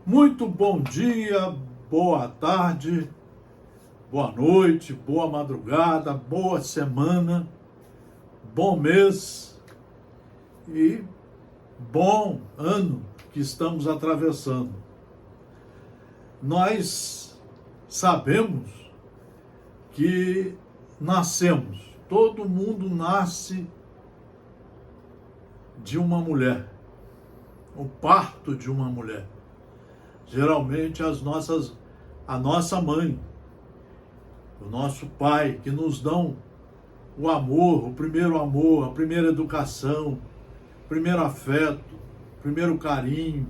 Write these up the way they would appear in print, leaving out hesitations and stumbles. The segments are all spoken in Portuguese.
Muito bom dia, boa tarde, boa noite, boa madrugada, boa semana, bom mês e bom ano que estamos atravessando. Nós sabemos que todo mundo nasce de uma mulher, o parto de uma mulher. Geralmente a nossa mãe, o nosso pai, que nos dão o amor, a primeira educação, o primeiro afeto, o primeiro carinho,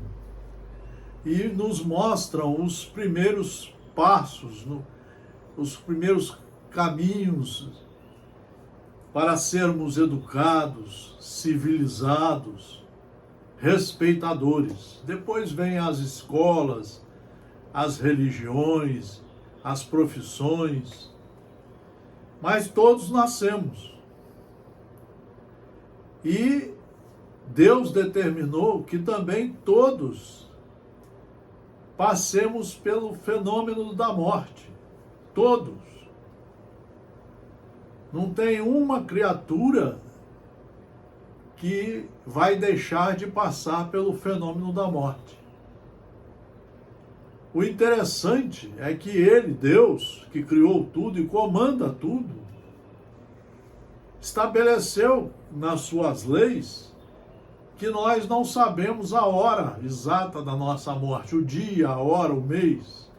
e nos mostram os primeiros passos, os primeiros caminhos para sermos educados, civilizados, respeitadores. Depois vêm as escolas, as religiões, as profissões, mas todos nascemos. E Deus determinou que também todos passemos pelo fenômeno da morte. Todos. Não tem uma criatura que vai deixar de passar pelo fenômeno da morte. O interessante é que Ele, Deus, que criou tudo e comanda tudo, estabeleceu nas suas leis que nós não sabemos a hora exata da nossa morte, o dia, a hora, o mês.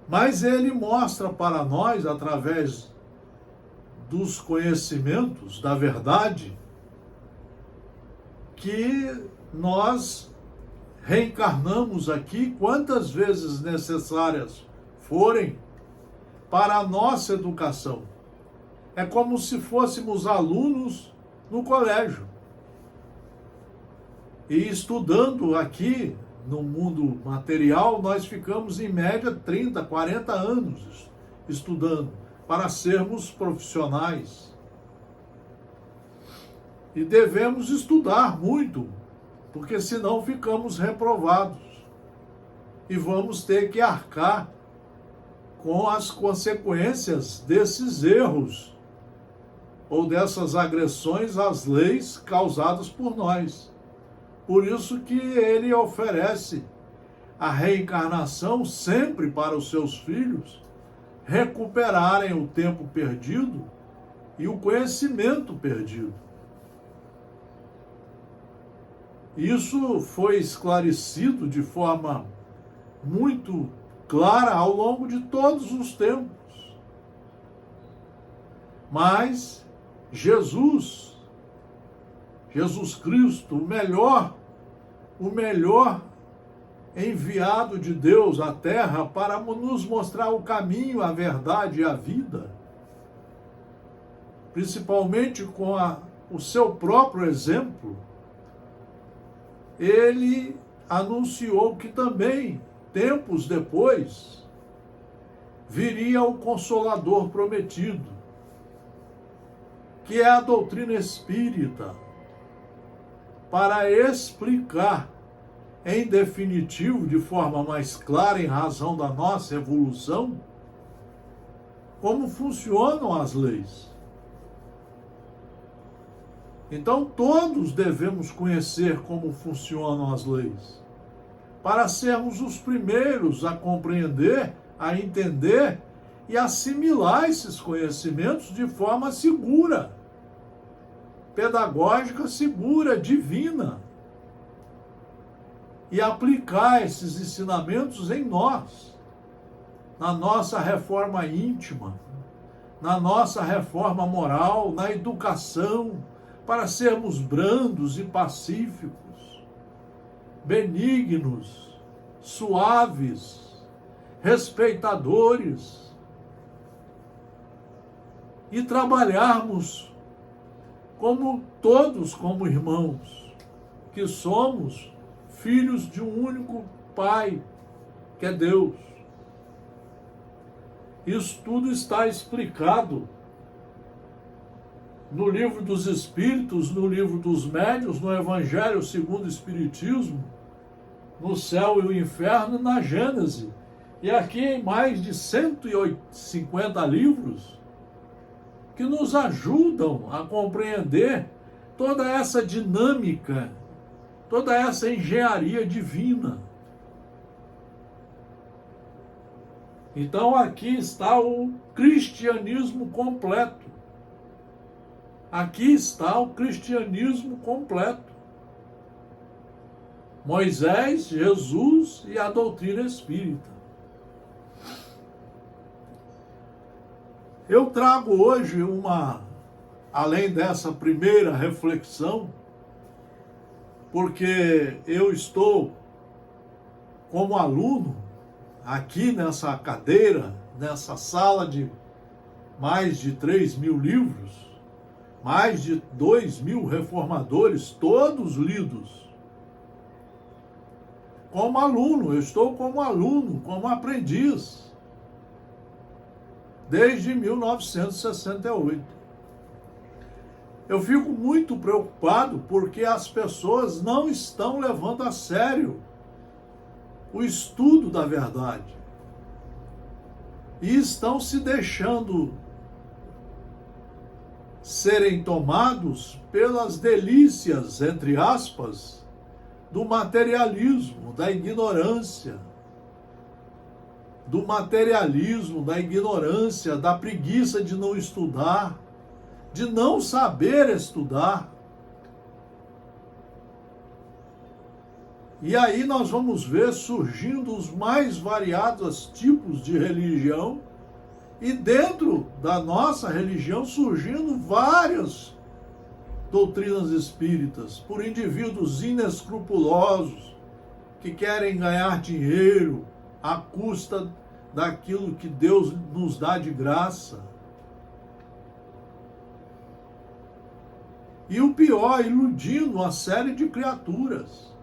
Mas Ele mostra para nós, através dos conhecimentos, da verdade, que nós reencarnamos aqui quantas vezes necessárias forem para a nossa educação. É como se fôssemos alunos no colégio. E estudando aqui no mundo material, nós ficamos em média 30, 40 anos estudando para sermos profissionais. E devemos estudar muito, porque senão ficamos reprovados. E vamos ter que arcar com as consequências desses erros ou dessas agressões às leis causadas por nós. Por isso que ele oferece a reencarnação sempre para os seus filhos recuperarem o tempo perdido e o conhecimento perdido. Isso foi esclarecido de forma muito clara ao longo de todos os tempos. Mas Jesus Cristo, o melhor enviado de Deus à Terra para nos mostrar o caminho, a verdade e a vida, principalmente com o seu próprio exemplo, ele anunciou que também, tempos depois, viria o Consolador prometido, que é a doutrina espírita, para explicar, em definitivo, de forma mais clara, em razão da nossa evolução, como funcionam as leis. Então, todos devemos conhecer como funcionam as leis, para sermos os primeiros a compreender, a entender e assimilar esses conhecimentos de forma segura, pedagógica, segura, divina, e aplicar esses ensinamentos em nós, na nossa reforma íntima, na nossa reforma moral, na educação, para sermos brandos e pacíficos, benignos, suaves, respeitadores, e trabalharmos como todos, como irmãos, que somos filhos de um único Pai, que é Deus. Isso tudo está explicado no livro dos Espíritos, no livro dos Médiuns, no Evangelho segundo o Espiritismo, no céu e o inferno, na Gênese. E aqui em mais de 150 livros que nos ajudam a compreender toda essa dinâmica, toda essa engenharia divina. Então aqui está o cristianismo completo. Aqui está o cristianismo completo. Moisés, Jesus e a doutrina espírita. Eu trago hoje além dessa primeira reflexão, porque eu estou como aluno aqui nessa cadeira, nessa sala de mais de 3.000 livros, mais de 2.000 reformadores, todos lidos. Como aluno, eu estou como aluno, como aprendiz, desde 1968. Eu fico muito preocupado porque as pessoas não estão levando a sério o estudo da verdade e estão se deixando serem tomados pelas delícias, entre aspas, do materialismo, da ignorância, da preguiça de não estudar, de não saber estudar. E aí nós vamos ver surgindo os mais variados tipos de religião, e dentro da nossa religião surgindo várias doutrinas espíritas, por indivíduos inescrupulosos, que querem ganhar dinheiro à custa daquilo que Deus nos dá de graça. E o pior, iludindo uma série de criaturas.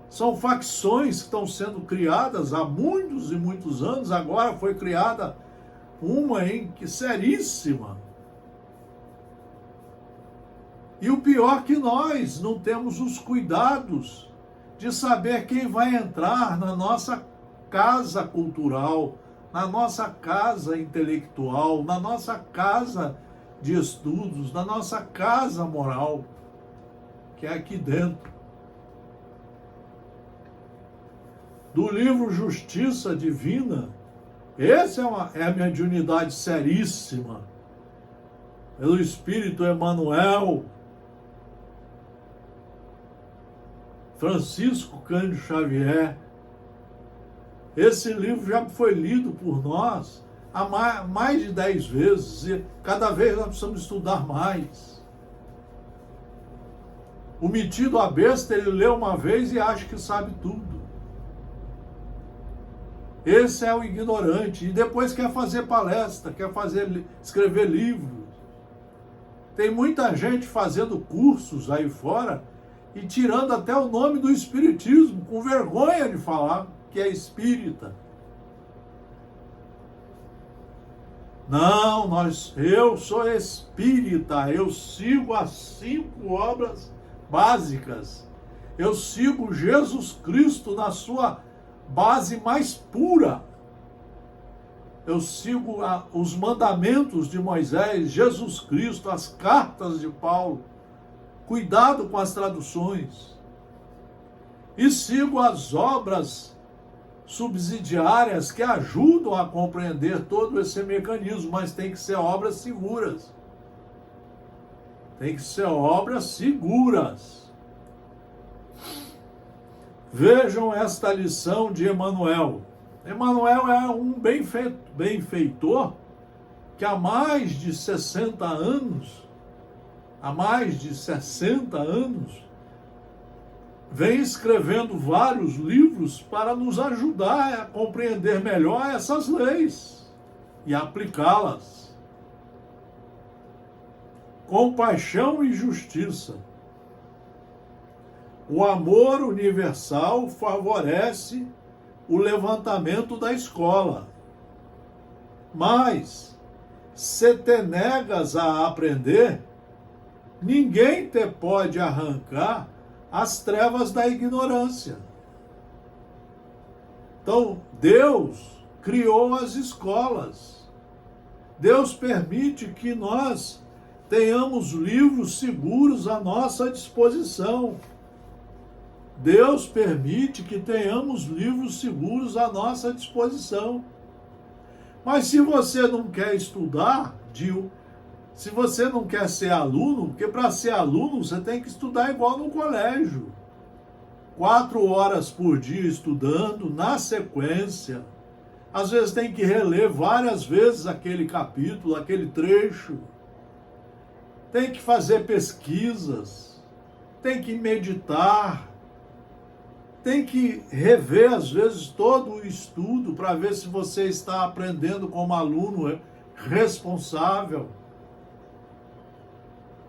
São facções que estão sendo criadas há muitos e muitos anos, agora foi criada uma seríssima. E o pior que nós não temos os cuidados de saber quem vai entrar na nossa casa cultural, na nossa casa intelectual, na nossa casa de estudos, na nossa casa moral, que é aqui dentro. Do livro Justiça Divina, essa é a mediunidade seríssima, pelo Espírito Emmanuel, Francisco Cândido Xavier. Esse livro já foi lido por nós há mais de 10 vezes, e cada vez nós precisamos estudar mais. O metido à besta, ele lê uma vez e acha que sabe tudo. Esse é o ignorante, e depois quer fazer palestra, escrever livros. Tem muita gente fazendo cursos aí fora e tirando até o nome do espiritismo, com vergonha de falar que é espírita. Não, eu sou espírita, eu sigo as 5 obras básicas. Eu sigo Jesus Cristo na sua base mais pura. Eu sigo os mandamentos de Moisés, Jesus Cristo, as cartas de Paulo. Cuidado com as traduções. E sigo as obras subsidiárias que ajudam a compreender todo esse mecanismo, mas tem que ser obras seguras. Tem que ser obras seguras. Vejam esta lição de Emmanuel. Emmanuel é um benfeitor que há mais de 60 anos, vem escrevendo vários livros para nos ajudar a compreender melhor essas leis e aplicá-las. Compaixão e justiça. O amor universal favorece o levantamento da escola, mas se te negas a aprender, ninguém te pode arrancar as trevas da ignorância. Então, Deus criou as escolas. Deus permite que nós tenhamos livros seguros à nossa disposição. Deus permite que tenhamos livros seguros à nossa disposição. Mas se você não quer estudar, se você não quer ser aluno, porque para ser aluno você tem que estudar igual no colégio. 4 horas por dia estudando, na sequência. Às vezes tem que reler várias vezes aquele capítulo, aquele trecho. Tem que fazer pesquisas, tem que meditar, tem que rever, às vezes, todo o estudo para ver se você está aprendendo como aluno responsável.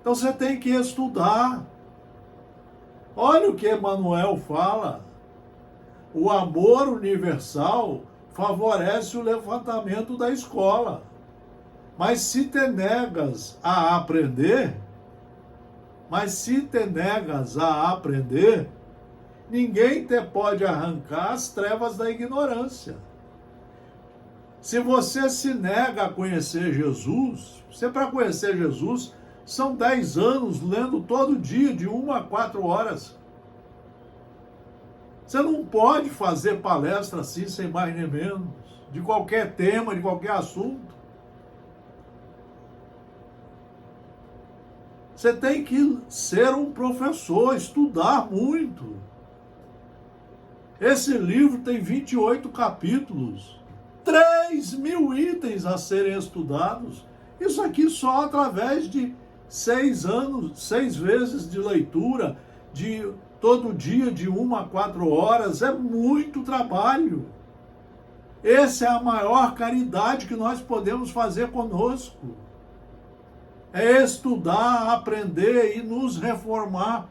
Então você tem que estudar. Olha o que Emmanuel fala. O amor universal favorece o levantamento da escola. Mas se te negas a aprender, ninguém te pode arrancar as trevas da ignorância. Se você se nega a conhecer Jesus, para conhecer Jesus, são 10 anos lendo todo dia, de 1 a 4 horas. Você não pode fazer palestra assim, sem mais nem menos, de qualquer tema, de qualquer assunto. Você tem que ser um professor, estudar muito. Esse livro tem 28 capítulos, 3.000 itens a serem estudados. Isso aqui só através de 6 vezes de leitura, de todo dia, de 1 a 4 horas. É muito trabalho. Essa é a maior caridade que nós podemos fazer conosco. É estudar, aprender e nos reformar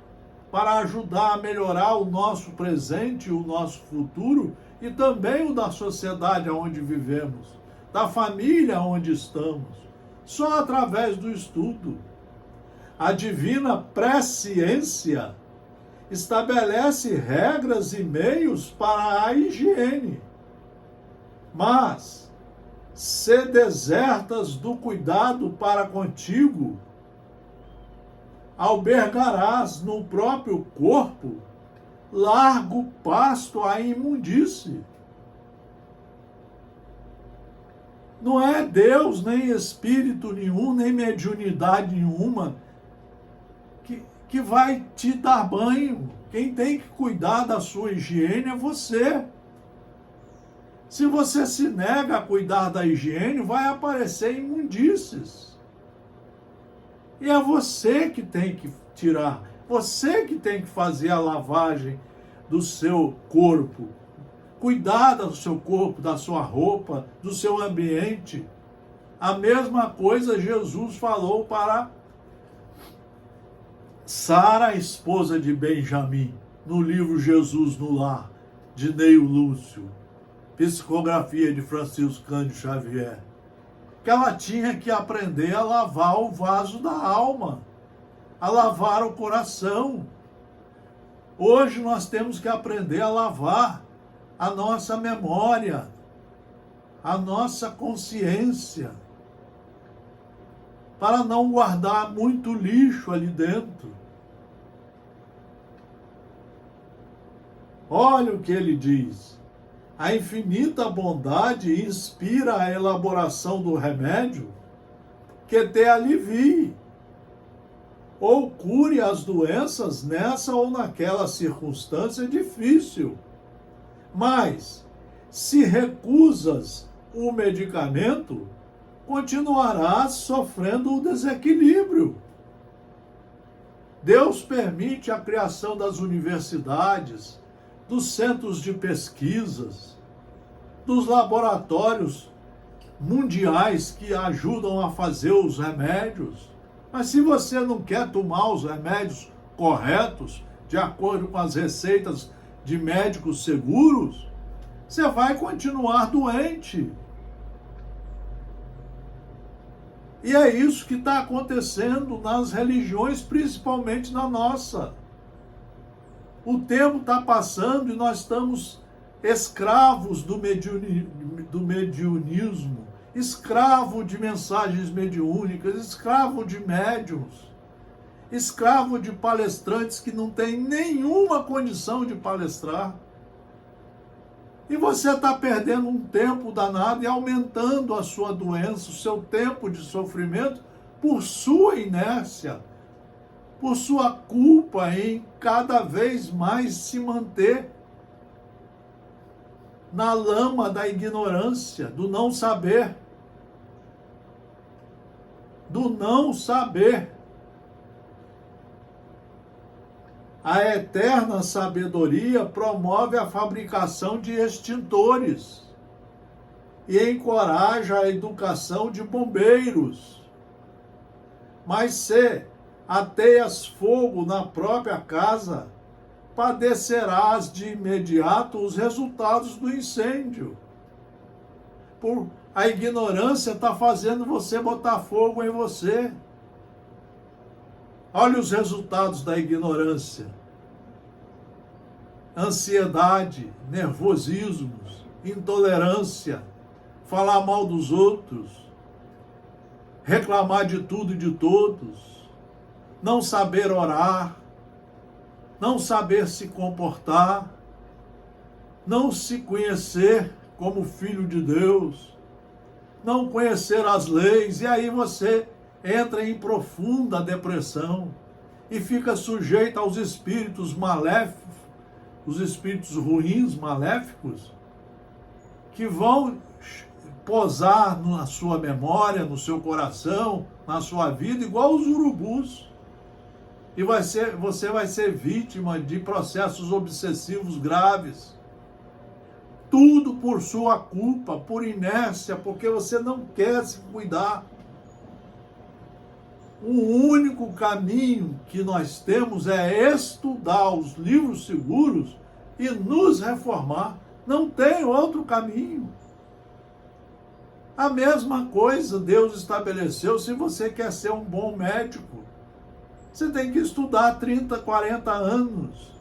para ajudar a melhorar o nosso presente, o nosso futuro e também o da sociedade onde vivemos, da família onde estamos. Só através do estudo. A divina presciência estabelece regras e meios para a higiene. Mas, se desertas do cuidado para contigo, albergarás no próprio corpo largo pasto à imundície. Não é Deus, nem espírito nenhum, nem mediunidade nenhuma que vai te dar banho. Quem tem que cuidar da sua higiene é você. Se você se nega a cuidar da higiene, vai aparecer imundícies. E é você que tem que tirar, você que tem que fazer a lavagem do seu corpo, cuidar do seu corpo, da sua roupa, do seu ambiente. A mesma coisa Jesus falou para Sara, esposa de Benjamim, no livro Jesus no Lar, de Neio Lúcio, psicografia de Francisco Cândido Xavier, que ela tinha que aprender a lavar o vaso da alma, a lavar o coração. Hoje nós temos que aprender a lavar a nossa memória, a nossa consciência, para não guardar muito lixo ali dentro. Olha o que ele diz. A infinita bondade inspira a elaboração do remédio que te alivie ou cure as doenças nessa ou naquela circunstância difícil. Mas, se recusas o medicamento, continuarás sofrendo o desequilíbrio. Deus permite a criação das universidades, dos centros de pesquisas, dos laboratórios mundiais que ajudam a fazer os remédios. Mas se você não quer tomar os remédios corretos, de acordo com as receitas de médicos seguros, você vai continuar doente. E é isso que está acontecendo nas religiões, principalmente na nossa. O tempo está passando e nós estamos escravos do mediunismo, escravo de mensagens mediúnicas, escravo de médiuns, escravo de palestrantes que não têm nenhuma condição de palestrar. E você está perdendo um tempo danado e aumentando a sua doença, o seu tempo de sofrimento, por sua inércia, por sua culpa em cada vez mais se manter na lama da ignorância, do não saber. Do não saber. A eterna sabedoria promove a fabricação de extintores e encoraja a educação de bombeiros. Mas se ateias fogo na própria casa, padecerás de imediato os resultados do incêndio. A ignorância está fazendo você botar fogo em você. Olha os resultados da ignorância. Ansiedade, nervosismos, intolerância, falar mal dos outros, reclamar de tudo e de todos, não saber orar, não saber se comportar, não se conhecer como filho de Deus, não conhecer as leis, e aí você entra em profunda depressão e fica sujeito aos espíritos maléficos, os espíritos ruins, maléficos, que vão posar na sua memória, no seu coração, na sua vida, igual os urubus. E você vai ser vítima de processos obsessivos graves. Tudo por sua culpa, por inércia, porque você não quer se cuidar. O único caminho que nós temos é estudar os livros seguros e nos reformar. Não tem outro caminho. A mesma coisa Deus estabeleceu se você quer ser um bom médico. Você tem que estudar 30, 40 anos.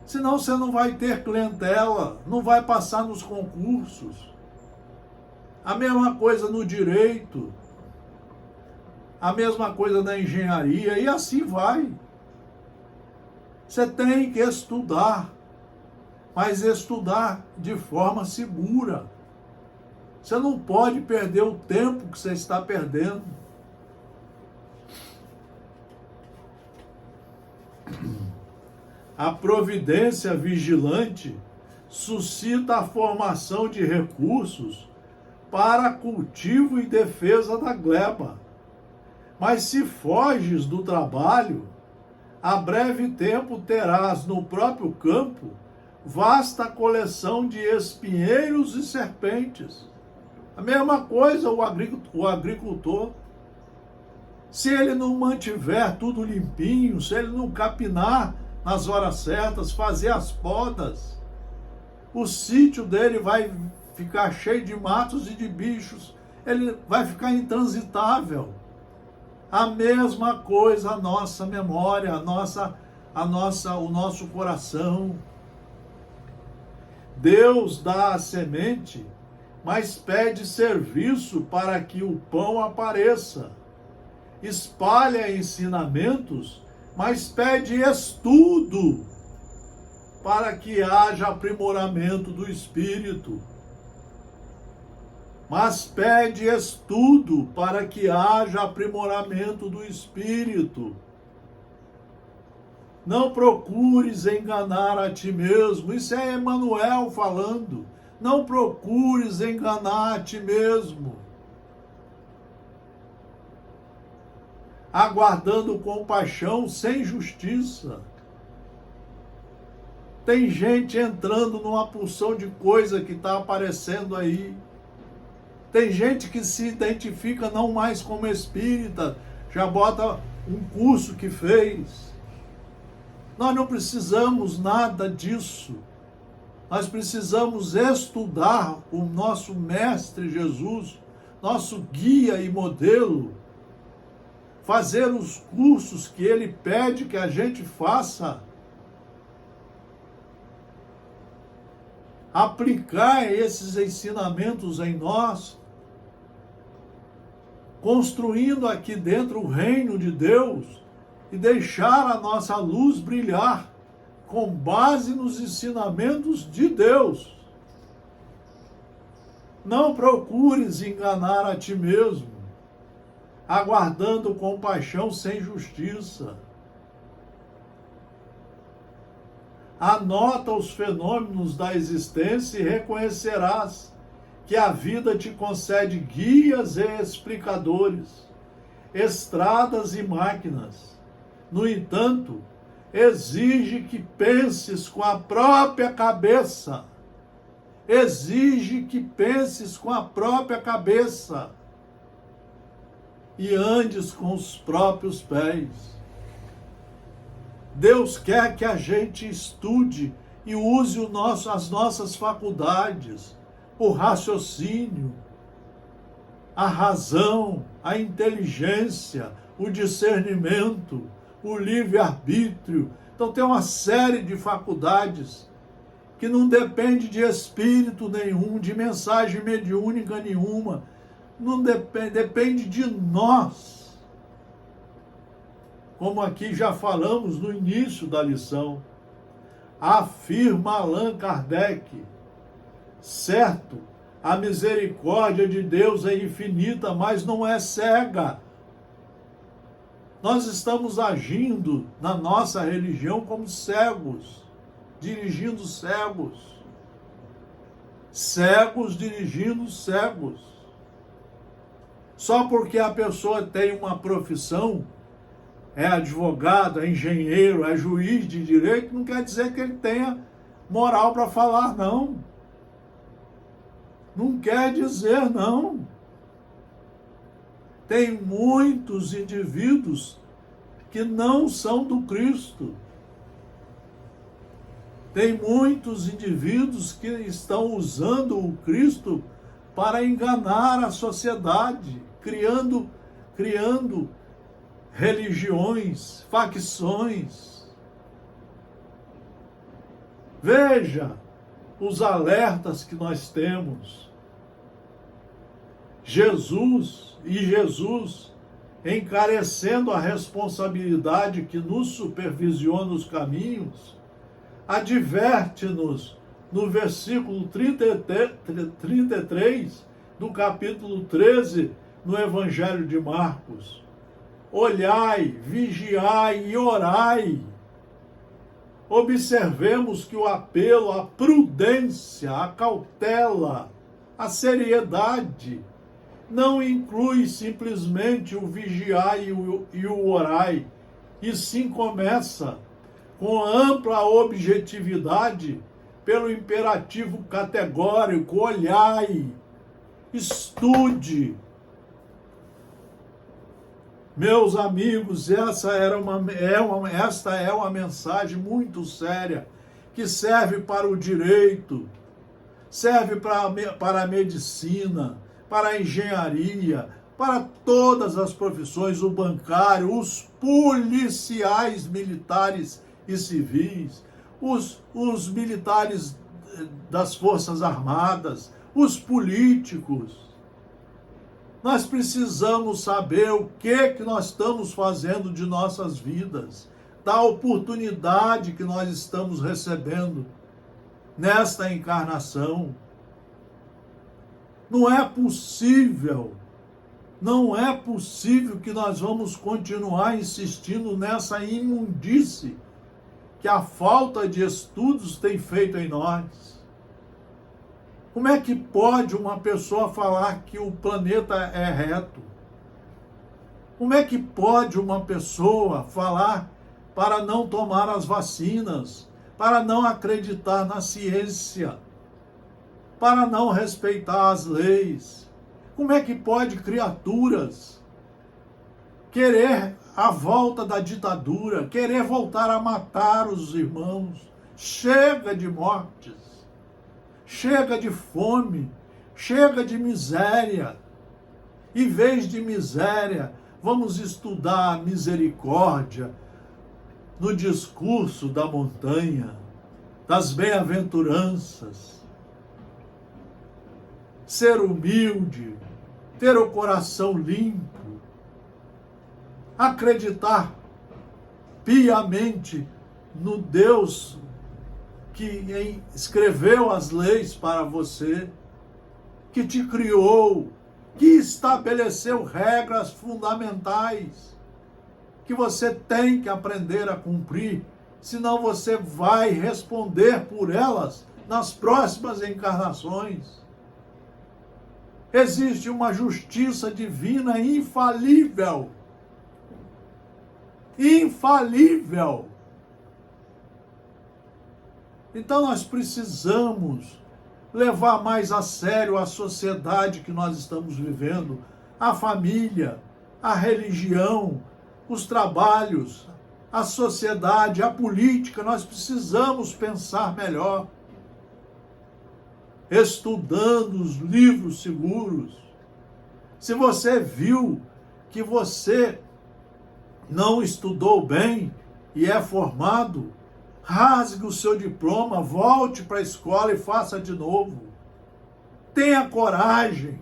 Senão você não vai ter clientela, não vai passar nos concursos. A mesma coisa no direito. A mesma coisa na engenharia, e assim vai. Você tem que estudar, mas estudar de forma segura. Você não pode perder o tempo que você está perdendo. A providência vigilante suscita a formação de recursos para cultivo e defesa da gleba. Mas se foges do trabalho, a breve tempo terás no próprio campo vasta coleção de espinheiros e serpentes. A mesma coisa o agricultor. Se ele não mantiver tudo limpinho, se ele não capinar nas horas certas, fazer as podas, o sítio dele vai ficar cheio de matos e de bichos, ele vai ficar intransitável. A mesma coisa a nossa memória, o nosso coração. Deus dá a semente, mas pede serviço para que o pão apareça. Espalha ensinamentos, mas pede estudo para que haja aprimoramento do espírito. Mas pede estudo para que haja aprimoramento do espírito. Não procures enganar a ti mesmo. Isso é Emmanuel falando. Não procures enganar a ti mesmo. Aguardando compaixão sem justiça. Tem gente entrando numa porção de coisa que está aparecendo aí. Tem gente que se identifica não mais como espírita, já bota um curso que fez. Nós não precisamos nada disso. Nós precisamos estudar o nosso Mestre Jesus, nosso guia e modelo, fazer os cursos que Ele pede que a gente faça, aplicar esses ensinamentos em nós, construindo aqui dentro o reino de Deus e deixar a nossa luz brilhar com base nos ensinamentos de Deus. Não procures enganar a ti mesmo, aguardando compaixão sem justiça. Anota os fenômenos da existência e reconhecerás que a vida te concede guias e explicadores, estradas e máquinas. No entanto, exige que penses com a própria cabeça. Exige que penses com a própria cabeça e andes com os próprios pés. Deus quer que a gente estude e use as nossas faculdades, o raciocínio, a razão, a inteligência, o discernimento, o livre-arbítrio. Então tem uma série de faculdades que não depende de espírito nenhum, de mensagem mediúnica nenhuma, não depende de nós. Como aqui já falamos no início da lição, afirma Allan Kardec, certo, a misericórdia de Deus é infinita, mas não é cega. Nós estamos agindo na nossa religião como cegos, dirigindo cegos. Cegos dirigindo cegos. Só porque a pessoa tem uma profissão, é advogado, é engenheiro, é juiz de direito, não quer dizer que ele tenha moral para falar, não. Não quer dizer, não. Tem muitos indivíduos que não são do Cristo. Tem muitos indivíduos que estão usando o Cristo para enganar a sociedade, criando religiões, facções. Veja os alertas que nós temos. Jesus, encarecendo a responsabilidade que nos supervisiona os caminhos, adverte-nos no versículo 33 do capítulo 13, no Evangelho de Marcos. Olhai, vigiai e orai. Observemos que o apelo à prudência, à cautela, à seriedade, não inclui simplesmente o vigiar e o orai, e sim começa com ampla objetividade pelo imperativo categórico: olhai, estude. Meus amigos, esta é uma mensagem muito séria, que serve para o direito, serve para a medicina, para a engenharia, para todas as profissões, o bancário, os policiais militares e civis, os militares das Forças Armadas, os políticos. Nós precisamos saber o que nós estamos fazendo de nossas vidas, da oportunidade que nós estamos recebendo nesta encarnação. Não é possível que nós vamos continuar insistindo nessa imundície que a falta de estudos tem feito em nós. Como é que pode uma pessoa falar que o planeta é reto? Como é que pode uma pessoa falar para não tomar as vacinas, para não acreditar na ciência, para não respeitar as leis? Como é que pode criaturas querer a volta da ditadura, querer voltar a matar os irmãos? Chega de mortes, chega de fome, chega de miséria. Em vez de miséria, vamos estudar a misericórdia no discurso da montanha, das bem-aventuranças. Ser humilde, ter o coração limpo, acreditar piamente no Deus que escreveu as leis para você, que te criou, que estabeleceu regras fundamentais, que você tem que aprender a cumprir, senão você vai responder por elas nas próximas encarnações. Existe uma justiça divina infalível. Infalível. Então nós precisamos levar mais a sério a sociedade que nós estamos vivendo, a família, a religião, os trabalhos, a sociedade, a política. Nós precisamos pensar melhor, estudando os livros seguros. Se você viu que você não estudou bem e é formado, rasgue o seu diploma, volte para a escola e faça de novo. Tenha coragem.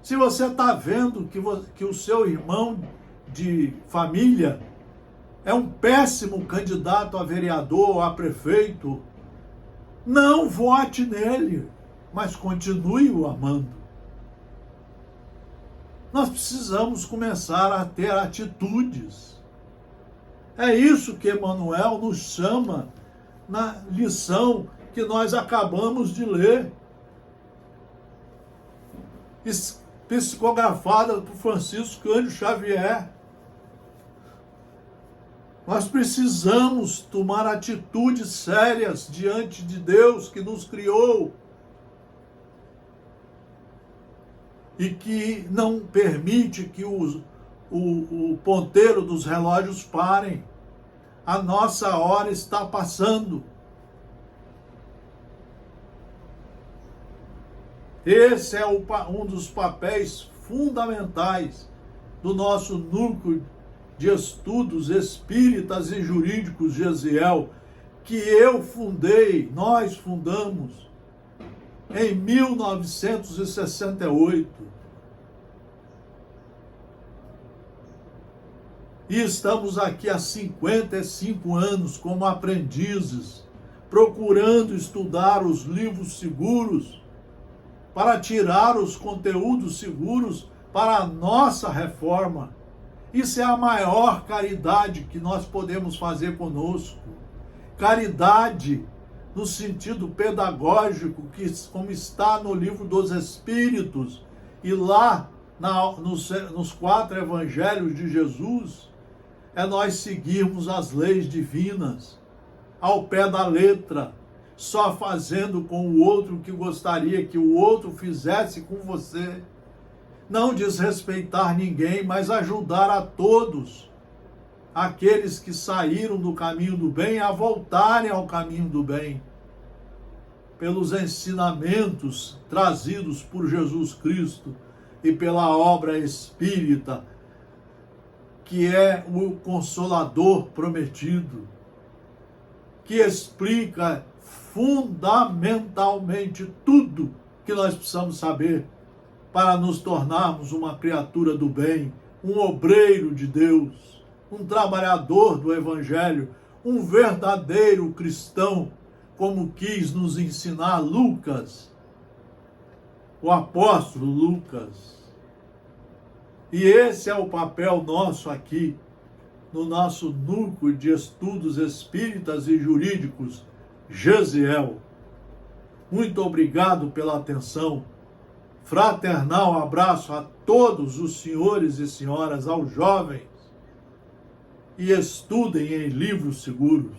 Se você está vendo que o seu irmão de família é um péssimo candidato a vereador ou a prefeito, não vote nele, mas continue o amando. Nós precisamos começar a ter atitudes. É isso que Emmanuel nos chama na lição que nós acabamos de ler, psicografada por Francisco Cândido Xavier. Nós precisamos tomar atitudes sérias diante de Deus que nos criou e que não permite que o ponteiro dos relógios parem. A nossa hora está passando. Esse é um dos papéis fundamentais do nosso núcleo de estudos espíritas e jurídicos Gesiel, que eu fundei, nós fundamos em 1968. E estamos aqui há 55 anos como aprendizes, procurando estudar os livros seguros para tirar os conteúdos seguros para a nossa reforma. Isso é a maior caridade que nós podemos fazer conosco. Caridade no sentido pedagógico, como está no livro dos Espíritos e lá nos 4 evangelhos de Jesus, é nós seguirmos as leis divinas ao pé da letra, só fazendo com o outro o que gostaria que o outro fizesse com você. Não desrespeitar ninguém, mas ajudar a todos, aqueles que saíram do caminho do bem, a voltarem ao caminho do bem, pelos ensinamentos trazidos por Jesus Cristo e pela obra espírita, que é o Consolador prometido, que explica fundamentalmente tudo que nós precisamos saber para nos tornarmos uma criatura do bem, um obreiro de Deus, um trabalhador do Evangelho, um verdadeiro cristão, como quis nos ensinar Lucas, o apóstolo Lucas. E esse é o papel nosso aqui, no nosso núcleo de estudos espíritas e jurídicos, Gesiel. Muito obrigado pela atenção. Fraternal abraço a todos os senhores e senhoras, aos jovens, e estudem em livros seguros.